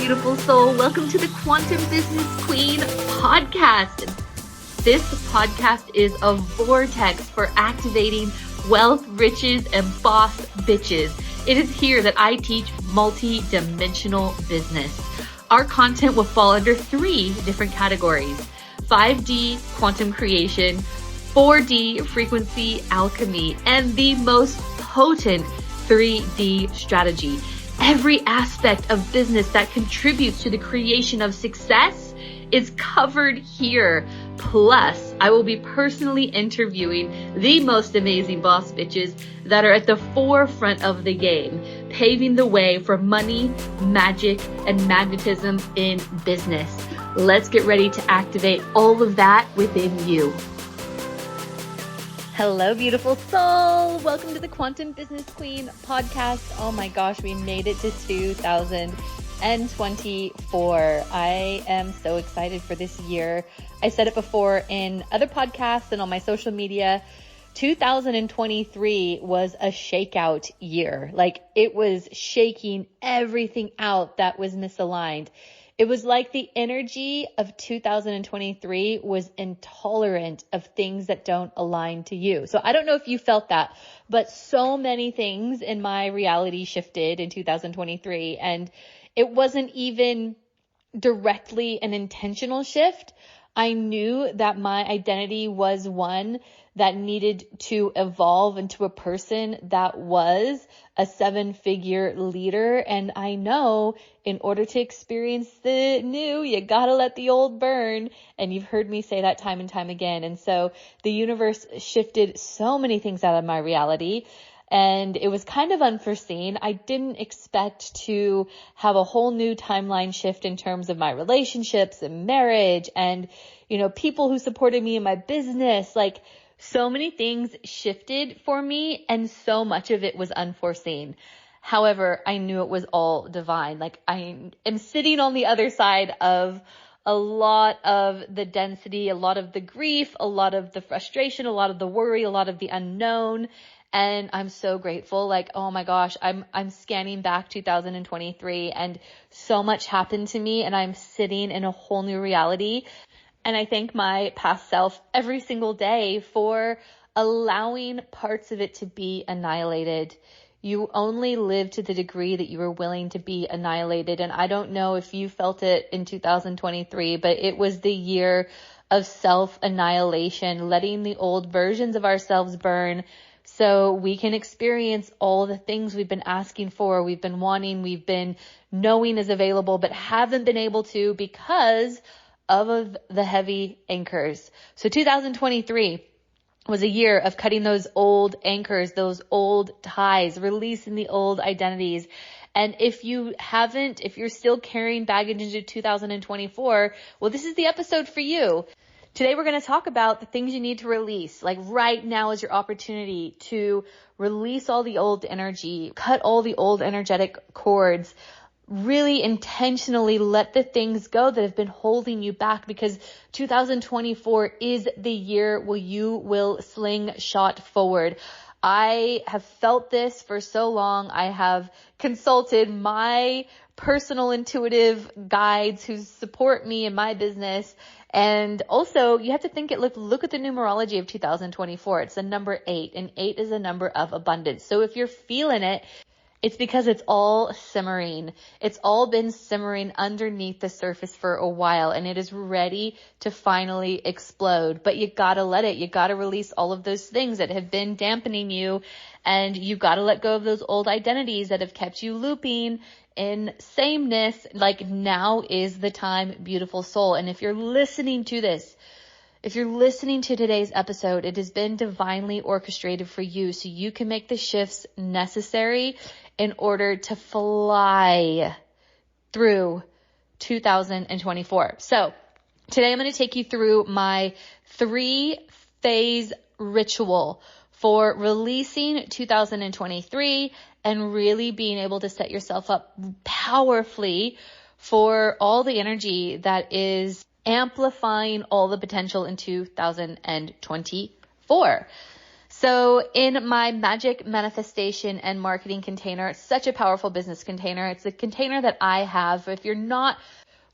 beautiful soul. Welcome to the Quantum Business Queen podcast. This podcast is a vortex for activating wealth, riches, and boss bitches. It is here that I teach multi-dimensional business. Our content will fall under 3 different categories: 5D quantum creation, 4D frequency alchemy, and the most potent 3D strategy. Every aspect of business that contributes to the creation of success is covered here. Plus, I will be personally interviewing the most amazing boss bitches that are at the forefront of the game, paving the way for money, magic, and magnetism in business. Let's get ready to activate all of that within you. Hello, beautiful soul. Welcome to the Quantum Business Queen podcast. Oh my gosh, we made it to 2024. I am so excited for this year. I said it before in other podcasts and on my social media. 2023 was a shakeout year. Like, it was shaking everything out that was misaligned. It was like the energy of 2023 was intolerant of things that don't align to you. So I don't know if you felt that, but so many things in my reality shifted in 2023, and it wasn't even directly an intentional shift. I knew that my identity was one that needed to evolve into a person that was a 7-figure leader. And I know in order to experience the new, you gotta let the old burn. And you've heard me say that time and time again. And so the universe shifted so many things out of my reality. And it was kind of unforeseen. I didn't expect to have a whole new timeline shift in terms of my relationships and marriage and, people who supported me in my business. Like, so many things shifted for me, and so much of it was unforeseen. However, I knew it was all divine. Like, I am sitting on the other side of a lot of the density, a lot of the grief, a lot of the frustration, a lot of the worry, a lot of the unknown. And I'm so grateful. Like, oh my gosh, I'm scanning back 2023 and so much happened to me, and I'm sitting in a whole new reality. And I thank my past self every single day for allowing parts of it to be annihilated. You only live to the degree that you are willing to be annihilated. And I don't know if you felt it in 2023, but it was the year of self-annihilation, letting the old versions of ourselves burn so we can experience all the things we've been asking for, we've been wanting, we've been knowing is available, but haven't been able to because of the heavy anchors. So 2023 was a year of cutting those old anchors, those old ties, releasing the old identities. And if you're still carrying baggage into 2024, well, this is the episode for you. Today, we're going to talk about the things you need to release. Like, right now is your opportunity to release all the old energy, cut all the old energetic cords, really intentionally let the things go that have been holding you back, because 2024 is the year where you will slingshot forward. I have felt this for so long. I have consulted my personal intuitive guides who support me in my business. And also, you have to look at the numerology of 2024. It's the number 8, and 8 is a number of abundance. So if you're feeling it, it's because it's all simmering. It's all been simmering underneath the surface for a while, and it is ready to finally explode. But you gotta let it. You gotta release all of those things that have been dampening you, and you gotta let go of those old identities that have kept you looping in sameness. Like, now is the time, beautiful soul. And if you're listening to this, if you're listening to today's episode, it has been divinely orchestrated for you so you can make the shifts necessary in order to fly through 2024. So today I'm going to take you through my 3-phase ritual for releasing 2023 and really being able to set yourself up powerfully for all the energy that is amplifying all the potential in 2024. So in my magic manifestation and marketing container, it's such a powerful business container. It's a container that I have. If you're not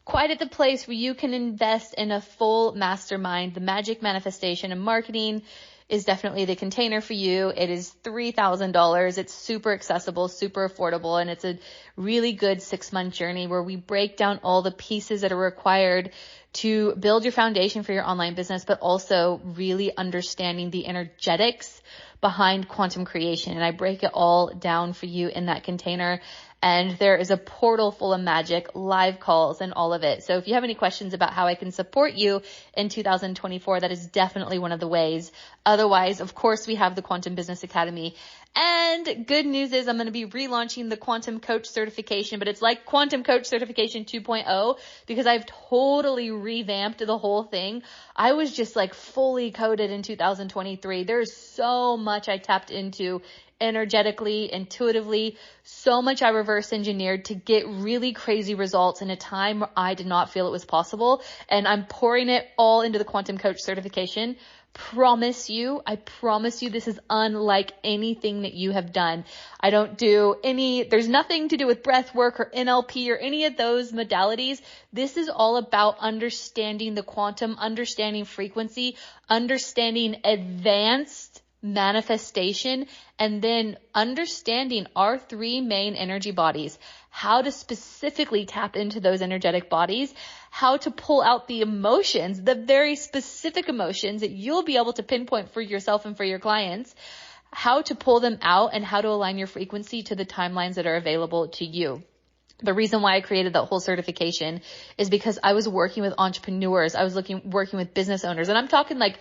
quite at the place where you can invest in a full mastermind, the magic manifestation and marketing is definitely the container for you. It is $3,000. It's super accessible, super affordable, and it's a really good 6-month journey where we break down all the pieces that are required to build your foundation for your online business, but also really understanding the energetics behind quantum creation. And I break it all down for you in that container. And there is a portal full of magic, live calls, and all of it. So if you have any questions about how I can support you in 2024, that is definitely one of the ways. Otherwise, of course, we have the Quantum Business Academy. And good news is I'm going to be relaunching the Quantum Coach certification, but it's like Quantum Coach Certification 2.0 because I've totally revamped the whole thing. I was just like fully coded in 2023. There's so much I tapped into energetically, intuitively, so much I reverse engineered to get really crazy results in a time where I did not feel it was possible. And I'm pouring it all into the Quantum Coach certification. I promise you this is unlike anything that you have done. I don't do there's nothing to do with breath work or NLP or any of those modalities. This is all about understanding the quantum, understanding frequency, understanding advanced manifestation, and then understanding our 3 main energy bodies, how to specifically tap into those energetic bodies, how to pull out the emotions, the very specific emotions that you'll be able to pinpoint for yourself and for your clients, how to pull them out and how to align your frequency to the timelines that are available to you. The reason why I created that whole certification is because I was working with entrepreneurs. I was working with business owners, and I'm talking like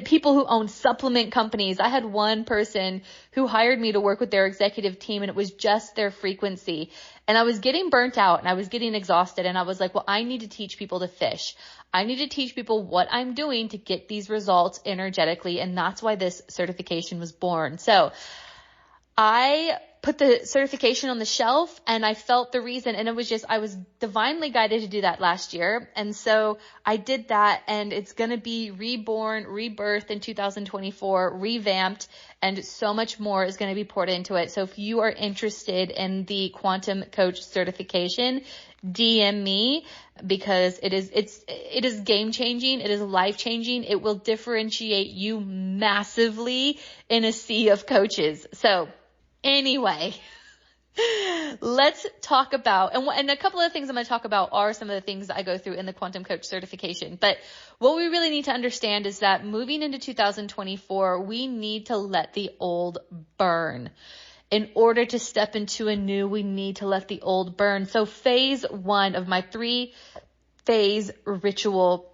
people who own supplement companies. I had one person who hired me to work with their executive team, and it was just their frequency. And I was getting burnt out and I was getting exhausted, and I was like, well, I need to teach people to fish. I need to teach people what I'm doing to get these results energetically. And that's why this certification was born. So I put the certification on the shelf, and I felt the reason, and it was just, I was divinely guided to do that last year. And so I did that, and it's going to be reborn, rebirthed in 2024, revamped, and so much more is going to be poured into it. So if you are interested in the Quantum Coach certification, DM me, because it is game changing. It is life changing. It will differentiate you massively in a sea of coaches. So anyway, let's talk about, and a couple of things I'm going to talk about are some of the things that I go through in the Quantum Coach certification. But what we really need to understand is that moving into 2024, we need to let the old burn. In order to step into a new, we need to let the old burn. So phase 1 of my 3-phase ritual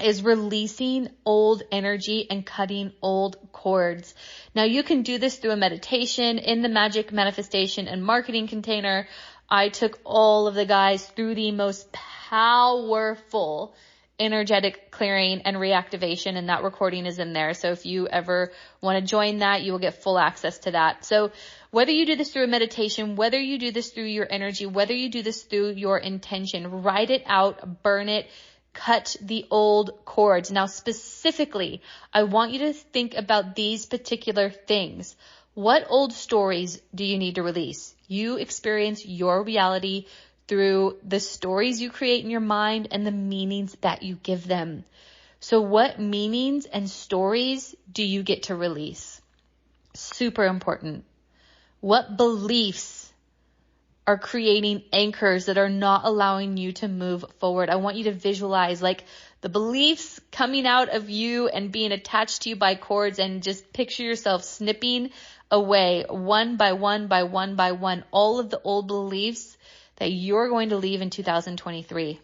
is releasing old energy and cutting old cords. Now you can do this through a meditation. In the magic manifestation and marketing container, I took all of the guys through the most powerful energetic clearing and reactivation, and that recording is in there. So if you ever want to join that, you will get full access to that. So whether you do this through a meditation, whether you do this through your energy, whether you do this through your intention, write it out, burn it, cut the old cords. Now, specifically, I want you to think about these particular things. What old stories do you need to release? You experience your reality through the stories you create in your mind and the meanings that you give them. So what meanings and stories do you get to release? Super important. What beliefs are creating anchors that are not allowing you to move forward? I want you to visualize like the beliefs coming out of you and being attached to you by cords, and just picture yourself snipping away one by one by one by one all of the old beliefs that you're going to leave in 2023.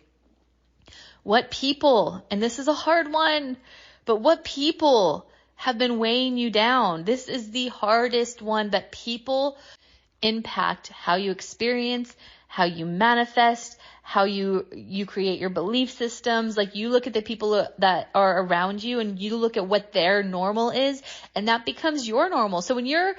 What people, and this is a hard one, but what people have been weighing you down? This is the hardest one, but people impact how you experience, how you manifest, how you create your belief systems. Like you look at the people that are around you and you look at what their normal is, and that becomes your normal. So when you're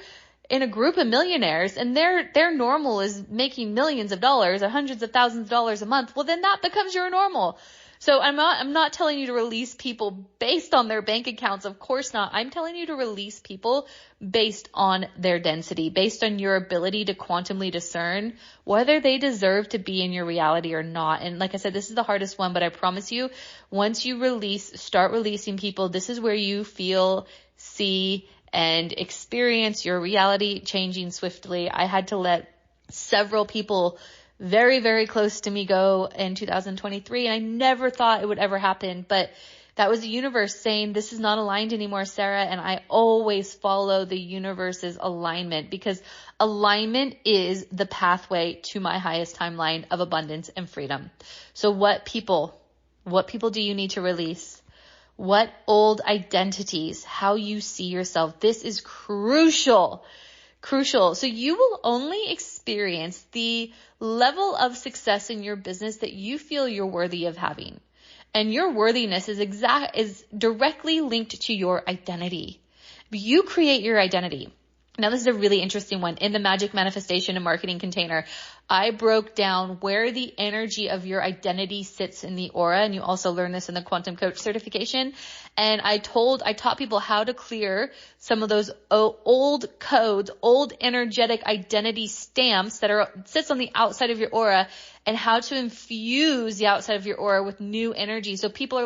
in a group of millionaires and their normal is making millions of dollars or hundreds of thousands of dollars a month, well, then that becomes your normal. So I'm not telling you to release people based on their bank accounts. Of course not. I'm telling you to release people based on their density, based on your ability to quantumly discern whether they deserve to be in your reality or not. And like I said, this is the hardest one, but I promise you, once you start releasing people, this is where you feel, see, and experience your reality changing swiftly. I had to let several people very, very close to me go in 2023. And I never thought it would ever happen, but that was the universe saying, this is not aligned anymore, Sarah. And I always follow the universe's alignment, because alignment is the pathway to my highest timeline of abundance and freedom. So what people do you need to release? What old identities, how you see yourself? This is crucial. So you will only experience the level of success in your business that you feel you're worthy of having. And your worthiness is directly linked to your identity. You create your identity. Now, this is a really interesting one. In the Magic Manifestation and Marketing Container, I broke down where the energy of your identity sits in the aura. And you also learn this in the Quantum Coach certification. And I taught people how to clear some of those old codes, old energetic identity stamps sits on the outside of your aura, and how to infuse the outside of your aura with new energy. So people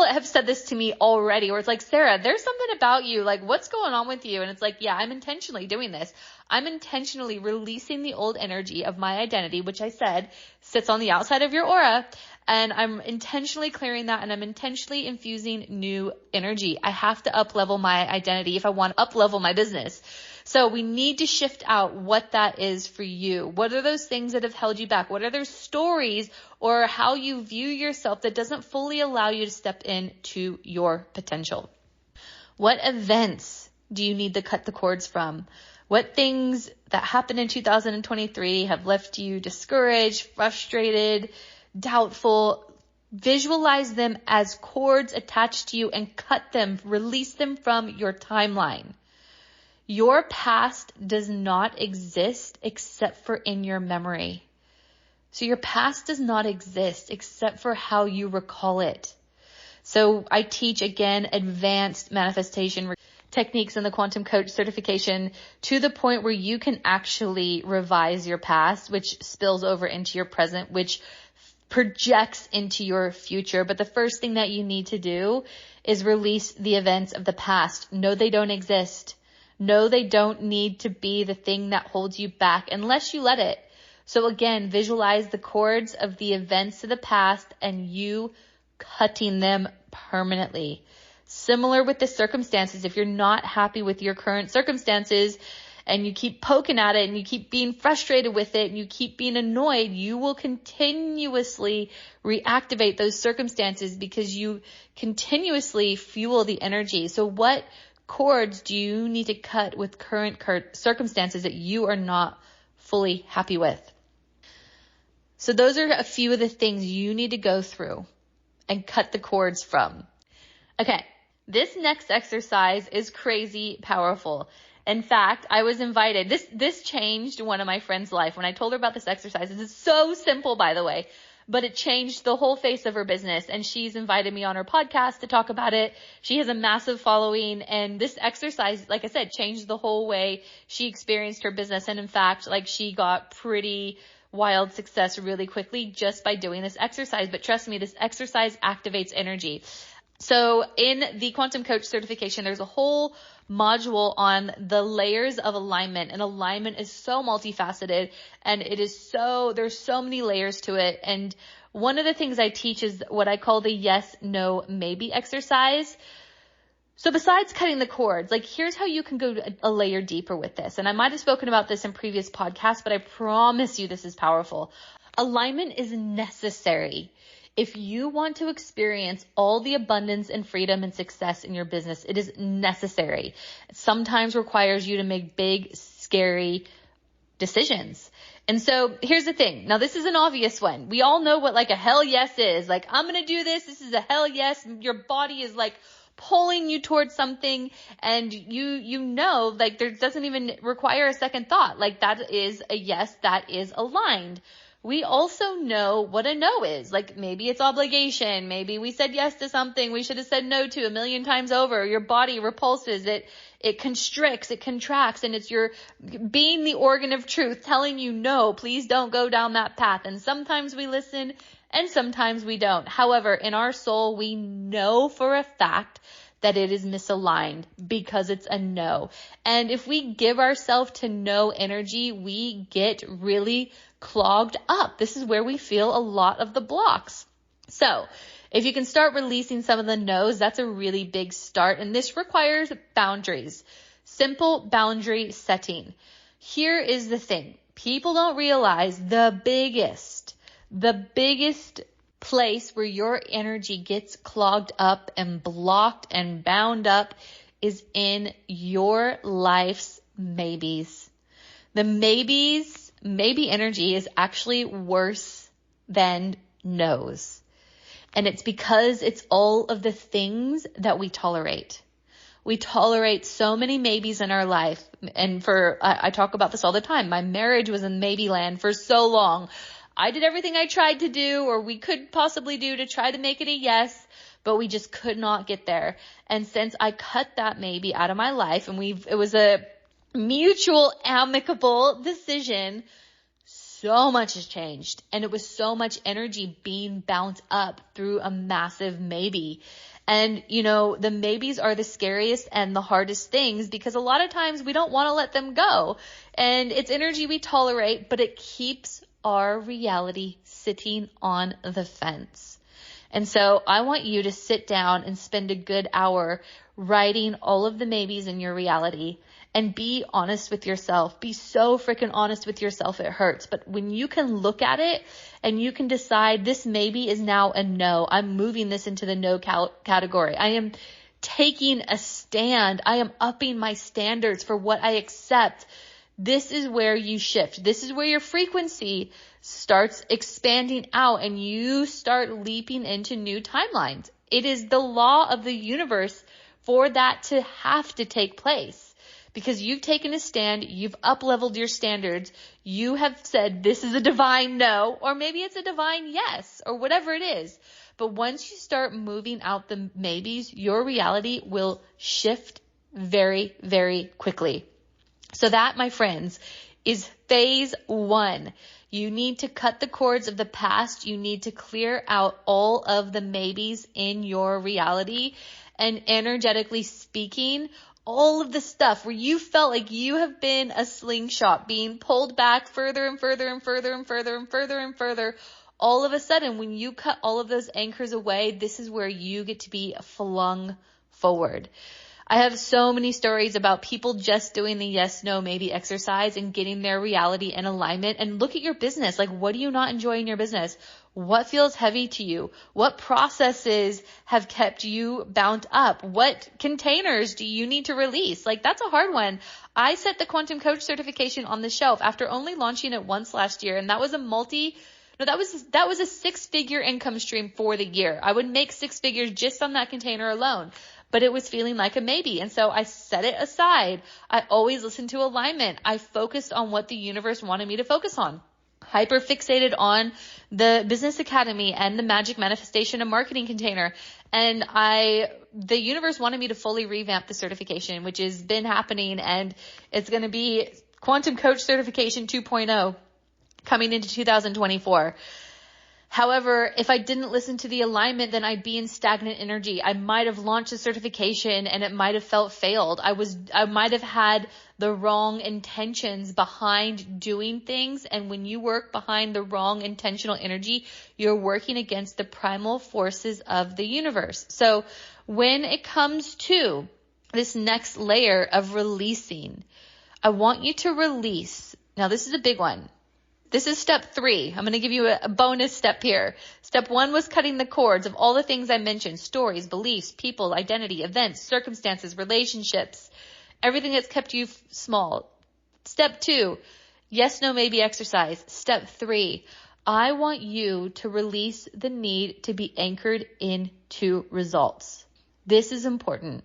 have said this to me already, where it's like, Sarah, there's something about you, like, what's going on with you? And it's like, yeah, I'm intentionally doing this. I'm intentionally releasing the old energy of my identity, which I said sits on the outside of your aura. And I'm intentionally clearing that, and I'm intentionally infusing new energy. I have to up-level my identity if I want to up-level my business. So we need to shift out what that is for you. What are those things that have held you back? What are those stories or how you view yourself that doesn't fully allow you to step into your potential? What events do you need to cut the cords from? What things that happened in 2023 have left you discouraged, frustrated, doubtful? Visualize them as cords attached to you and cut them, release them from your timeline. Your past does not exist except for in your memory. So your past does not exist except for how you recall it. So I teach, again, advanced manifestation techniques in the Quantum Coach certification to the point where you can actually revise your past, which spills over into your present, which projects into your future. But the first thing that you need to do is release the events of the past. No, they don't exist. No, they don't need to be the thing that holds you back unless you let it. So again, visualize the cords of the events of the past and you cutting them permanently. Similar with the circumstances. If you're not happy with your current circumstances and you keep poking at it and you keep being frustrated with it and you keep being annoyed, you will continuously reactivate those circumstances because you continuously fuel the energy. So what cords do you need to cut with current circumstances that you are not fully happy with? So those are a few of the things you need to go through and cut the cords from. Okay, this next exercise is crazy powerful. In fact, I was invited. This changed one of my friend's life when I told her about this exercise. This is so simple, by the way, but it changed the whole face of her business. And she's invited me on her podcast to talk about it. She has a massive following. And this exercise, like I said, changed the whole way she experienced her business. And in fact, like, she got pretty wild success really quickly just by doing this exercise. But trust me, this exercise activates energy. So in the Quantum Coach certification, there's a whole module on the layers of alignment, and alignment is so multifaceted, and there's so many layers to it. And one of the things I teach is what I call the yes, no, maybe exercise. So besides cutting the cords, like, here's how you can go a layer deeper with this. And I might have spoken about this in previous podcasts, but I promise you this is powerful. Alignment is necessary. If you want to experience all the abundance and freedom and success in your business, it is necessary. It sometimes requires you to make big, scary decisions. And so here's the thing. Now, this is an obvious one. We all know what like a hell yes is. Like, I'm going to do this. This is a hell yes. Your body is like pulling you towards something, and you know, like, there doesn't even require a second thought. Like, that is a yes, that is aligned. we also know what a no is. Like maybe it's obligation. Maybe we said yes to something we should have said no to a million times over. Your body repulses it. It constricts, it contracts, and it's your being the organ of truth telling you, no, please don't go down that path. And sometimes we listen and sometimes we don't. However, in our soul, we know for a fact that it is misaligned because it's a no. And if we give ourselves to no energy, we get really clogged up. This is where we feel a lot of the blocks. So if you can start releasing some of the no's, that's a really big start. And this requires boundaries, simple boundary setting. Here is the thing. People don't realize the biggest place where your energy gets clogged up and blocked and bound up is in your life's maybes. The maybe energy is actually worse than no's. And it's because it's all of the things that we tolerate. We tolerate so many maybes in our life. And I talk about this all the time. My marriage was in maybe land for so long. I did everything I tried to do or we could possibly do to try to make it a yes, but we just could not get there. And since I cut that maybe out of my life and it was a mutual amicable decision, so much has changed. And it was so much energy being bounced up through a massive maybe. And, the maybes are the scariest and the hardest things because a lot of times we don't want to let them go. And it's energy we tolerate, but it keeps our reality sitting on the fence. And so I want you to sit down and spend a good hour writing all of the maybes in your reality and be honest with yourself. Be so freaking honest with yourself. It hurts. But when you can look at it and you can decide this maybe is now a no, I'm moving this into the no category. I am taking a stand. I am upping my standards for what I accept. This is where you shift. This is where your frequency starts expanding out and you start leaping into new timelines. It is the law of the universe for that to have to take place because you've taken a stand. You've up-leveled your standards. You have said this is a divine no, or maybe it's a divine yes, or whatever it is. But once you start moving out the maybes, your reality will shift very, very quickly. So that, my friends, is phase 1. You need to cut the cords of the past. You need to clear out all of the maybes in your reality. And energetically speaking, all of the stuff where you felt like you have been a slingshot being pulled back further and further and further and further and further and further. All of a sudden, when you cut all of those anchors away, this is where you get to be flung forward. I have so many stories about people just doing the yes, no, maybe exercise and getting their reality in alignment. And look at your business. Like, what do you not enjoy in your business? What feels heavy to you? What processes have kept you bound up? What containers do you need to release? Like, that's a hard one. I set the Quantum Coach certification on the shelf after only launching it once last year. And that was a 6-figure income stream for the year. I would make 6 figures just on that container alone. But it was feeling like a maybe. And so I set it aside. I always listened to alignment. I focused on what the universe wanted me to focus on. Hyper fixated on the Business Academy and the Magic Manifestation and Marketing Container. And the universe wanted me to fully revamp the certification, which has been happening. And it's going to be Quantum Coach Certification 2.0 coming into 2024. However, if I didn't listen to the alignment, then I'd be in stagnant energy. I might have launched a certification and it might have felt failed. I might have had the wrong intentions behind doing things. And when you work behind the wrong intentional energy, you're working against the primal forces of the universe. So when it comes to this next layer of releasing, I want you to release. Now, this is a big one. This is step 3. I'm going to give you a bonus step here. Step 1 was cutting the cords of all the things I mentioned: stories, beliefs, people, identity, events, circumstances, relationships, everything that's kept you small. Step 2, yes, no, maybe exercise. Step 3, I want you to release the need to be anchored into results. This is important.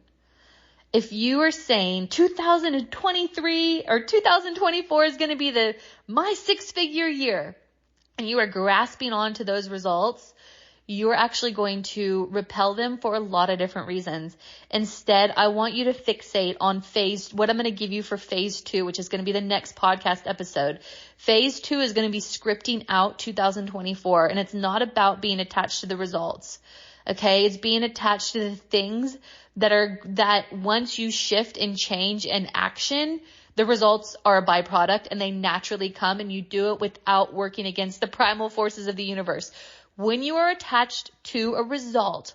If you are saying 2023 or 2024 is going to be my 6-figure year, and you are grasping onto those results, you're actually going to repel them for a lot of different reasons. Instead, I want you to fixate on what I'm going to give you for phase 2, which is going to be the next podcast episode. Phase 2 is going to be scripting out 2024, and it's not about being attached to the results. Okay. It's being attached to the things that once you shift and change and action, the results are a byproduct and they naturally come, and you do it without working against the primal forces of the universe. When you are attached to a result,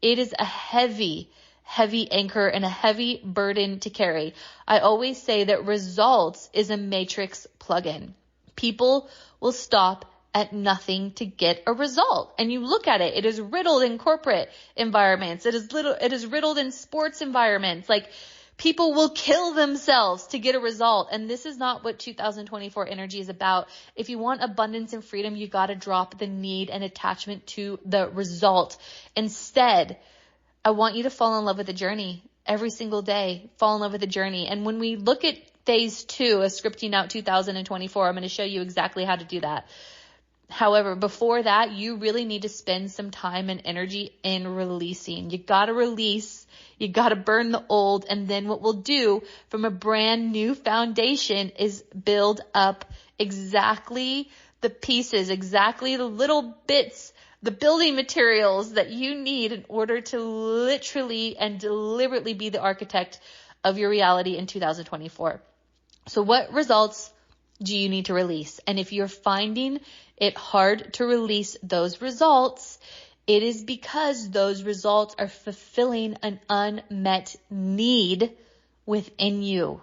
it is a heavy, heavy anchor and a heavy burden to carry. I always say that results is a matrix plugin. People will stop at nothing to get a result. And you look at it, it is riddled in corporate environments. It is riddled in sports environments. Like, people will kill themselves to get a result. And this is not what 2024 energy is about. If you want abundance and freedom, you got to drop the need and attachment to the result. Instead, I want you to fall in love with the journey every single day. Fall in love with the journey. And when we look at phase 2 of scripting out 2024, I'm going to show you exactly how to do that. However, before that, you really need to spend some time and energy in releasing. You got to release. You got to burn the old. And then what we'll do from a brand new foundation is build up exactly the pieces, exactly the little bits, the building materials that you need in order to literally and deliberately be the architect of your reality in 2024. So what results do you need to release? And if you're finding it hard to release those results, it is because those results are fulfilling an unmet need within you.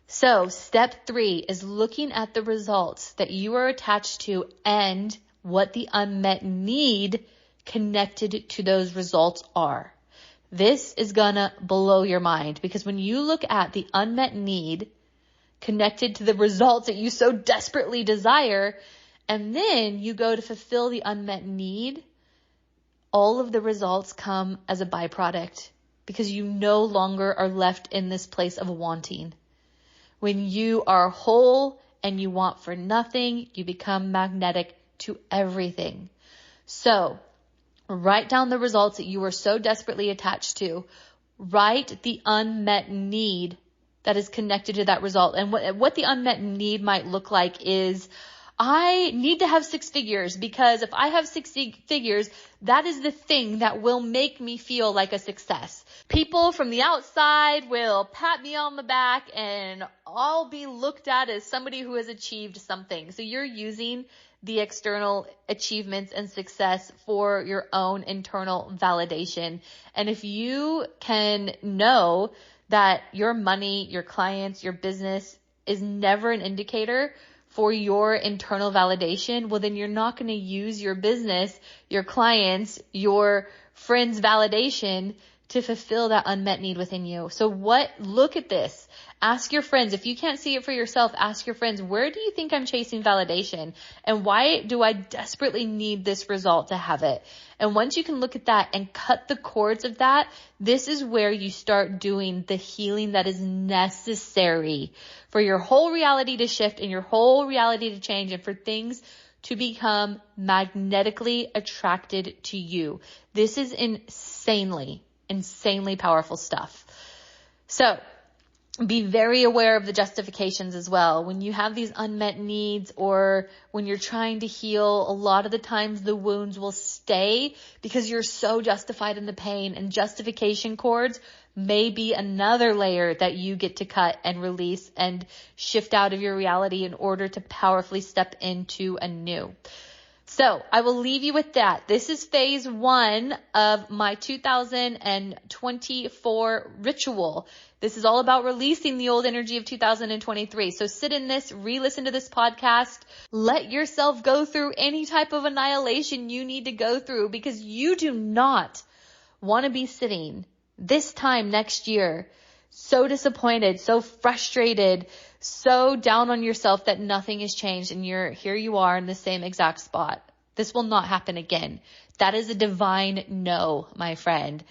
So step 3 is looking at the results that you are attached to and what the unmet need connected to those results are. This is gonna blow your mind, because when you look at the unmet need connected to the results that you so desperately desire, and then you go to fulfill the unmet need, all of the results come as a byproduct, because you no longer are left in this place of wanting. When you are whole and you want for nothing, you become magnetic to everything. So write down the results that you are so desperately attached to. Write the unmet need that is connected to that result. And what the unmet need might look like is, I need to have 6 figures, because if I have 6 figures, that is the thing that will make me feel like a success. People from the outside will pat me on the back and I'll be looked at as somebody who has achieved something. So you're using the external achievements and success for your own internal validation. And if you can know that your money, your clients, your business is never an indicator for your internal validation, well, then you're not going to use your business, your clients, your friends' validation to fulfill that unmet need within you. So look at this. Ask your friends. If you can't see it for yourself, ask your friends, where do you think I'm chasing validation? And why do I desperately need this result to have it? And once you can look at that and cut the cords of that, this is where you start doing the healing that is necessary for your whole reality to shift and your whole reality to change, and for things to become magnetically attracted to you. This is insanely powerful stuff. So be very aware of the justifications as well. When you have these unmet needs, or when you're trying to heal, a lot of the times the wounds will stay because you're so justified in the pain, and justification cords may be another layer that you get to cut and release and shift out of your reality in order to powerfully step into a new. So I will leave you with that. This is phase 1 of my 2024 ritual. This is all about releasing the old energy of 2023. So sit in this, re-listen to this podcast, let yourself go through any type of annihilation you need to go through, because you do not want to be sitting this time next year so disappointed, so frustrated, so down on yourself that nothing has changed, and here you are in the same exact spot. This will not happen again. That is a divine no, my friend.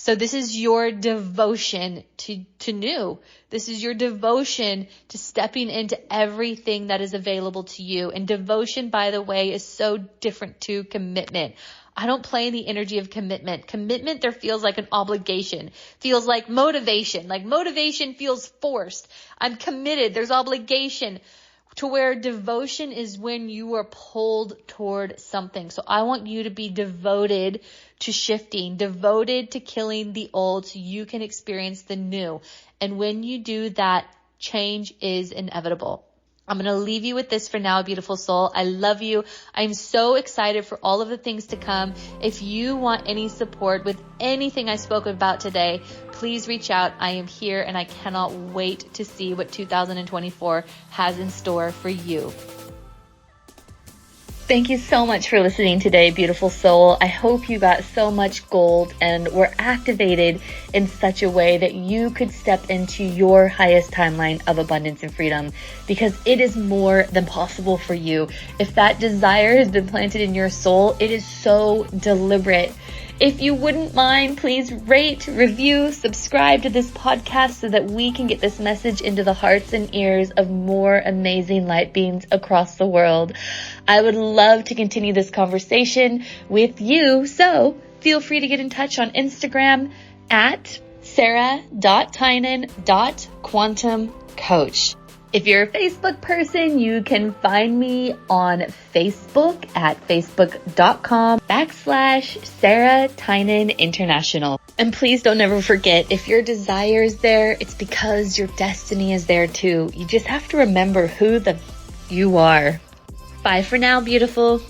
So this is your devotion to new. This is your devotion to stepping into everything that is available to you. And devotion, by the way, is so different to commitment. I don't play in the energy of commitment. Commitment, there feels like an obligation, feels like motivation. Like motivation feels forced. I'm committed. There's obligation. To where devotion is when you are pulled toward something. So I want you to be devoted to shifting, devoted to killing the old so you can experience the new. And when you do that, change is inevitable. I'm going to leave you with this for now, beautiful soul. I love you. I'm so excited for all of the things to come. If you want any support with anything I spoke about today, please reach out. I am here and I cannot wait to see what 2024 has in store for you. Thank you so much for listening today, beautiful soul. I hope you got so much gold and were activated in such a way that you could step into your highest timeline of abundance and freedom, because it is more than possible for you. If that desire has been planted in your soul, it is so deliberate. If you wouldn't mind, please rate, review, subscribe to this podcast so that we can get this message into the hearts and ears of more amazing light beings across the world. I would love to continue this conversation with you, so feel free to get in touch on Instagram at sarah.tynan.quantumcoach. If you're a Facebook person, you can find me on Facebook at facebook.com/Sarah Tynan International. And please don't ever forget, if your desire is there, it's because your destiny is there too. You just have to remember who you are. Bye for now, beautiful.